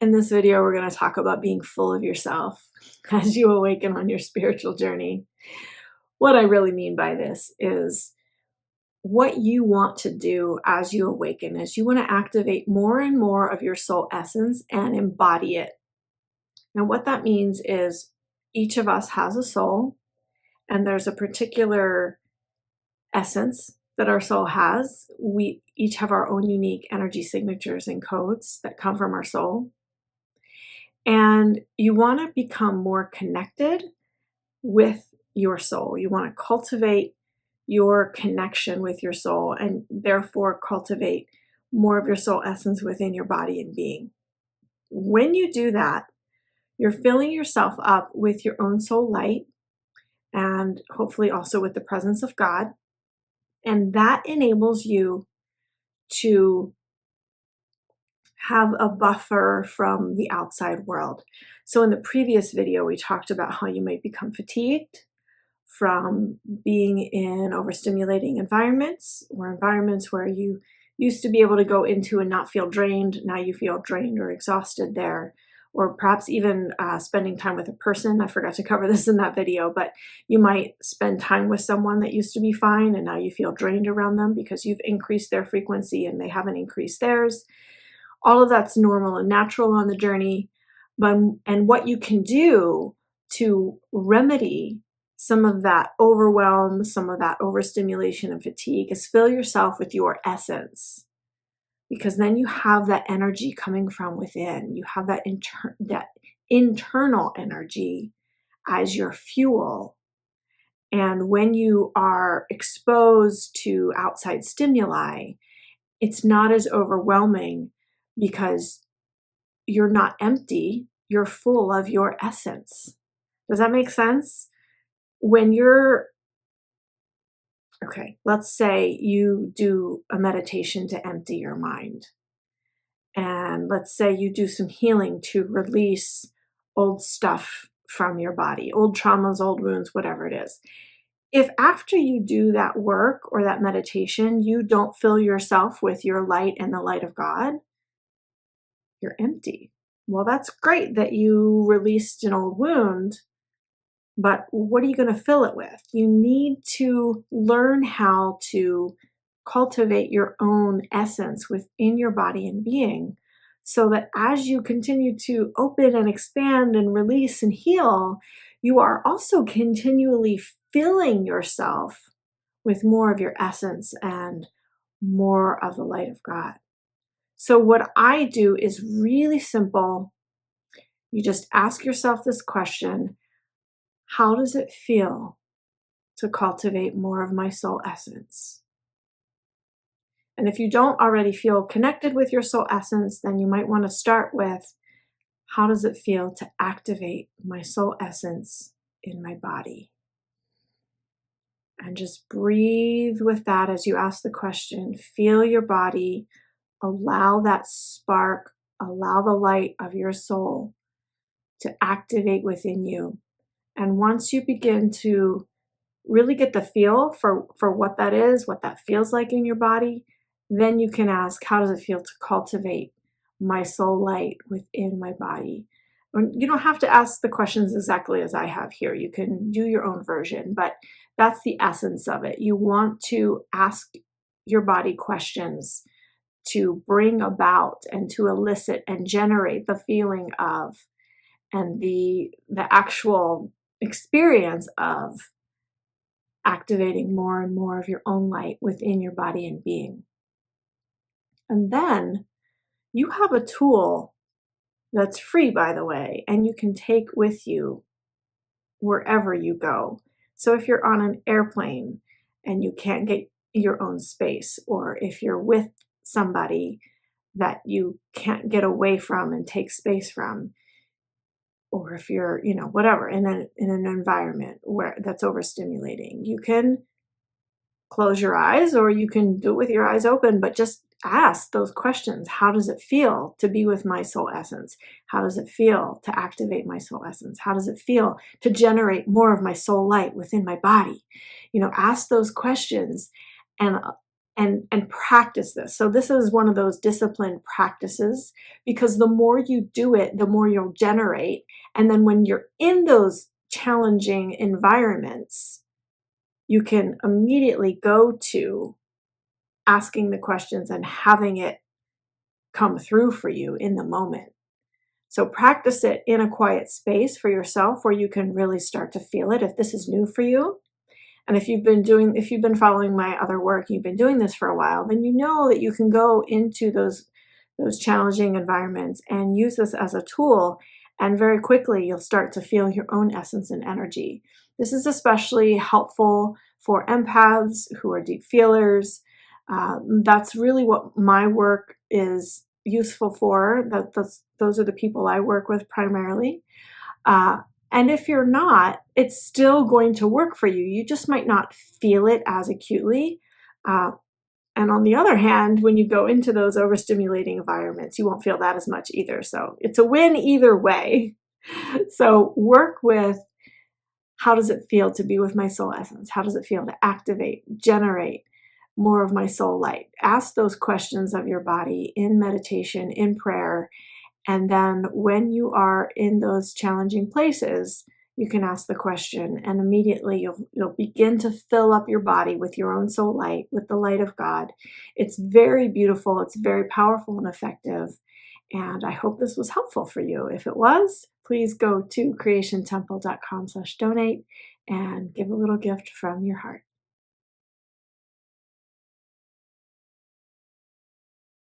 In this video, we're going to talk about being full of yourself as you awaken on your spiritual journey. What I really mean by this is what you want to do as you awaken is you want to activate more and more of your soul essence and embody it. And what that means is each of us has a soul, and there's a particular essence that our soul has. We each have our own unique energy signatures and codes that come from our soul. And you want to become more connected with your soul. You want to cultivate your connection with your soul and therefore cultivate more of your soul essence within your body and being. When you do that, you're filling yourself up with your own soul light and hopefully also with the presence of God. And that enables you to have a buffer from the outside world. So in the previous video, we talked about how you might become fatigued from being in overstimulating environments, or environments where you used to be able to go into and not feel drained. Now you feel drained or exhausted there, or perhaps even spending time with a person. I forgot to cover this in that video, but you might spend time with someone that used to be fine and now you feel drained around them because you've increased their frequency and they haven't increased theirs. All of that's normal and natural on the journey. And what you can do to remedy some of that overwhelm, some of that overstimulation and fatigue is fill yourself with your essence. Because then you have that energy coming from within. You have that internal energy as your fuel. And when you are exposed to outside stimuli, it's not as overwhelming because you're not empty, you're full of your essence. Does that make sense? When let's say you do a meditation to empty your mind. And let's say you do some healing to release old stuff from your body, old traumas, old wounds, whatever it is. If after you do that work or that meditation, you don't fill yourself with your light and the light of God, you're empty. Well, that's great that you released an old wound, but what are you going to fill it with? You need to learn how to cultivate your own essence within your body and being so that as you continue to open and expand and release and heal, you are also continually filling yourself with more of your essence and more of the light of God. So what I do is really simple. You just ask yourself this question: how does it feel to cultivate more of my soul essence? And if you don't already feel connected with your soul essence, then you might want to start with, how does it feel to activate my soul essence in my body? And just breathe with that as you ask the question. Feel your body. Allow that spark, allow the light of your soul to activate within you. And once you begin to really get the feel for what that is, what that feels like in your body, then you can ask, how does it feel to cultivate my soul light within my body? You don't have to ask the questions exactly as I have here. You can do your own version, but that's the essence of it. You want to ask your body questions to bring about and to elicit and generate the feeling of and the actual experience of activating more and more of your own light within your body and being. And then you have a tool that's free, by the way, and you can take with you wherever you go. So if you're on an airplane and you can't get your own space, or if you're with somebody that you can't get away from and take space from, or if you're, whatever, in an environment where that's overstimulating, you can close your eyes or you can do it with your eyes open, but just ask those questions. How does it feel to be with my soul essence? How does it feel to activate my soul essence? How does it feel to generate more of my soul light within my body? Ask those questions and and practice this. So this is one of those disciplined practices, because the more you do it, the more you'll generate. And then when you're in those challenging environments, you can immediately go to asking the questions and having it come through for you in the moment. So practice it in a quiet space for yourself where you can really start to feel it if this is new for you. And if you've been following my other work, you've been doing this for a while, then you know that you can go into those challenging environments and use this as a tool. And very quickly, you'll start to feel your own essence and energy. This is especially helpful for empaths who are deep feelers. That's really what my work is useful for. Those are the people I work with primarily. Uh, and if you're not, it's still going to work for you. You just might not feel it as acutely. And on the other hand, when you go into those overstimulating environments, you won't feel that as much either. So it's a win either way. So work with, how does it feel to be with my soul essence? How does it feel to activate, generate more of my soul light? Ask those questions of your body in meditation, in prayer. And then when you are in those challenging places, you can ask the question, and immediately you'll begin to fill up your body with your own soul light, with the light of God. It's very beautiful. It's very powerful and effective. And I hope this was helpful for you. If it was, please go to creationtemple.com/donate and give a little gift from your heart.